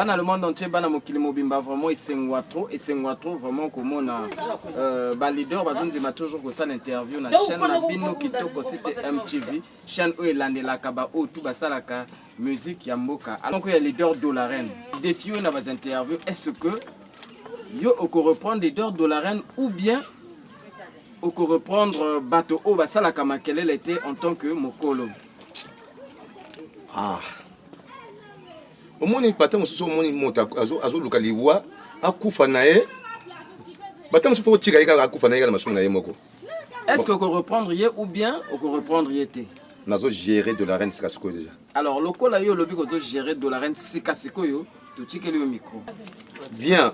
Bana le monde entier, bana mokili mobimba vraiment et c'est trop vraiment comme on a leader bazonzi m'a toujours que ça l'interview na chaîne na bino kitoko c'était MTV chaîne où elande la kaba ou tout basalaka musique ya mboka. Alors il y a leader Dolaren. Défi na bas interview est-ce que yo oko reprendre leader Dolaren ou bien oko reprendre bateau au basalaka makele était en tant que mokolo. Ah. Au moins il patin aussi au moins monta azo lukaliwa akufa nae batin faut tirer akufa nae na masunga yemoko. Est-ce que vous reprendriez ou bien vous reprendriez té? Nazo gérer de la reine Sikasiko déjà. Alors le col yo lobi ko gérer de la reine Sikasiko yo to tikeli au micro. Bien.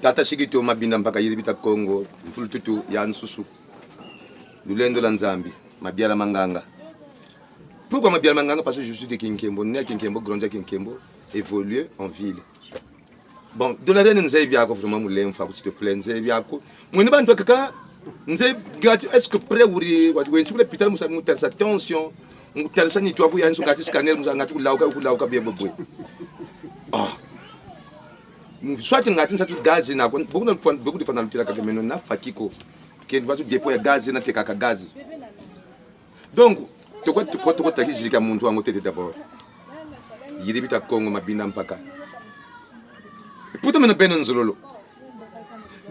Tata Shigito mabinda mpaka yiribita Congo, mfulututu ya nsusu. Lulendo la Nzambi, mabiala manganga. Pourquoi mabiala manganga? Parce que je suis de Kinkembo, né à Kinkembo, grandi à Kinkembo, évolué en ville. Bon, de la reine nzai biako vraiment moulin fa s'il te plaît nzai biako. Mwini bantu kaka nzai gati est-ce que prêt ouri wen sibule pital musa mutar sa tension, mutar sa ni tu aku ya nsu gati scanner musa ngati kulauka bien bobo. Ah. Soit ngati nsa tu gaz na beaucoup de fois na lutila kaka meno na fakiko. Qui va se déployer gaz na tekaka gaz. Donc, tu quoi takizika muntu wangu tete d'abord. Yiribita Congo mabinda mpaka. Pourtant mena beno nzololo.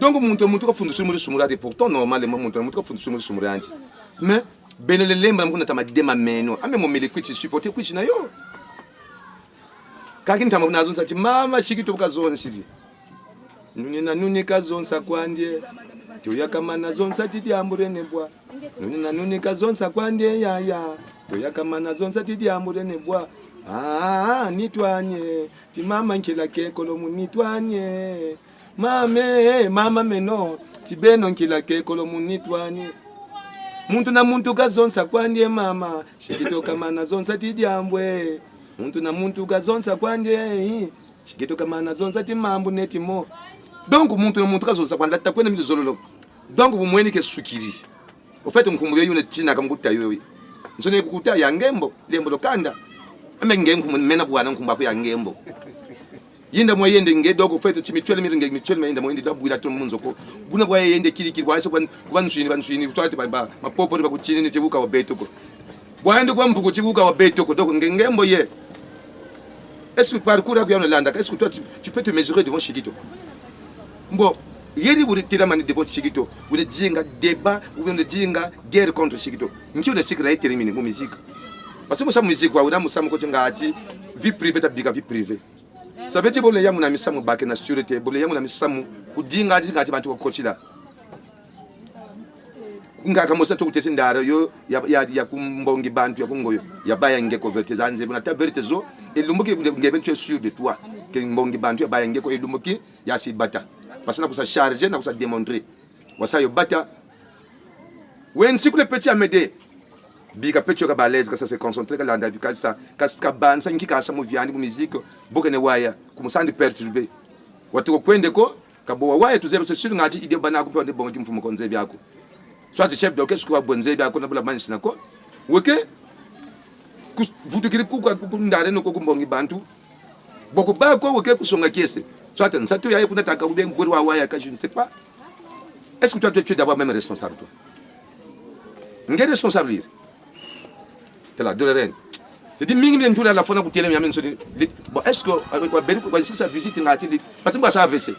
Donc muntu ko fundu sumuri sumurati pourtant normalement muntu ko fundu sumuri sumurati. Mais benele lemba mkuna tama dema meno. Ame mo mele kwiti supporter kwiti na yo. Kakini tama kuna zonsa ti mama shikito kazonsa sidi. Nuni kazonsa kwandie. Toya kama na zonsa tidi ambure nebwa. Nuni kazonsa kwandie ya. Toya kama na zonsa tidi ambure nebwa. Ah, nitwanye. Ti mama nkila kekolo mu nitwanye. Mama meno. Ti beno nkila kekolo mu nitwanye. Muntu na muntu kazonsa kwandie mama. Shikito kama na zonsa tidi ambwe. Muntu na muntu kazonsa kwandie. Shikito kama na zonsa ti mambu netimo. Donc muntu na muntu kazonsa kwandie takwenda mizololo. Donc vous mweni ke sukiri. Au fait mkumbuye yule tina kamkuta yoyi. Nsone kukuta ya ngembo, lembo lokanda. Ame ngembo mena bwana nkumba ko ya ngembo. Yinda mwe yende ngedo ko fait timitwele miringe mitwele mayinda mwe ndida bwila to munzo ko. Buna bwa yende kiri kwa so bansuini twati ba mapopo ba kuchini tibuka wa beto ko. Bwande kwa mpuko tibuka wa beto ko donc ngembo ye. Est-ce que parcours à bien Landa, est-ce que toi tu peux te mesurer devant Shigito? Bon, yeri vous tirez mani devant Shigito, vous le dinga débat, vous le dinga guerre contre Shigito. N'importe ce qui est terminé pour musique. Parce que moi musique quoi, on a moi ko ngati vie privée ta biga vie privée. Ça veut dire que les gens na misamu ba na sécurité, les gens na misamu ku dinga ngati bantu ko kochila. Ngaka mosa to kutesi ndara yo ya kumbongi bantu ya kungoyo ya baya ngeko verte zanze na ta verte zo elumuki ngebe tu es sûr de toi que mbongi bantu ya baya ngeko elumuki ya si bata parce na kusa charger na kusa démontrer wasa yo bata wen si kule petit amede biga petit ka balèze ka ça se concentrer ka landa ka ça ka bansa ngika sa moviani bu musique bokene waya kumusandi perturber watu ko kwende ko ka bo waya tuzebe se sur ngati ide bana ko pende bongi mfumo konze byako. Soit le chef d'orchestre qui a bonzé bien qu'on a la manche nako. OK? Vous te kirip ku ndare no ko kumbongi bantu. Boko ba ko OK ku songa kiese. Soit un sato ya pour nataka ou bien ngori wa ya ka je ne sais pas. Est-ce que toi tu es d'abord même responsable toi? Ngé responsable. C'est la de la reine. Je dis mingi bien tout la fona ku tele mi amen so bon est-ce que avec quoi si sa visite ngati parce que moi ça AVC.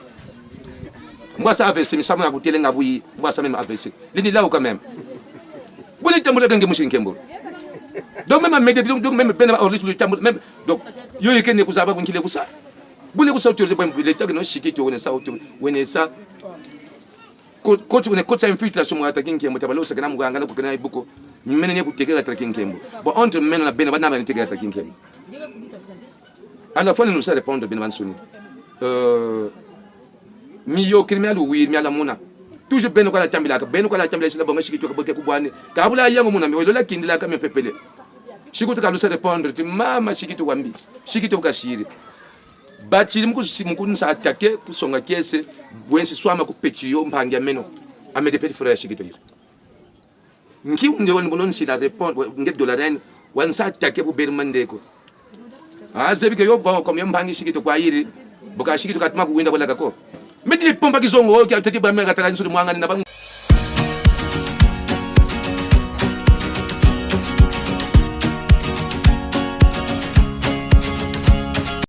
Moi ça AVC mais ça m'a coûté l'engabouille moi ça même AVC il est là quand même vous êtes tambour de ngemushi nkembo donc même mais donc même ben au risque de tambour même donc yo yekene kuzaba bunkile kusa bule kusa autorisé pour le tag no shikito on ça on ça coach on coach infiltration moi attaquer nkembo tabalo ça kana muganga na kukana ibuko mene ne kutegeka attaquer nkembo bon entre mene na ben bana ba tegeka attaquer nkembo à la fois nous ça répondre ben mansoni miyo criminal oui mi ala muna toujours beno ko la tambila ka beno ko la tambila sila bonga shikito ko boke ku bwane ka bula yango muna mi lola kindila ka me pepele shikito ka lusa répondre ti mama shikito wambi shikito ka shiri batiri mku nsa attaquer ku songa kiese bwensi swama ku petiyo mpangia meno ame de petit frère shikito yiri nki nge won bonon si la répondre nge dolaren wan sa attaquer bu bermandeko Azebi ke yo bon comme yambangi shikito kwa yiri. Boka shikito katuma kuwinda wala kako. Medile pomba kizongo kya tete ba menga tala nsuri mwanga na bangu.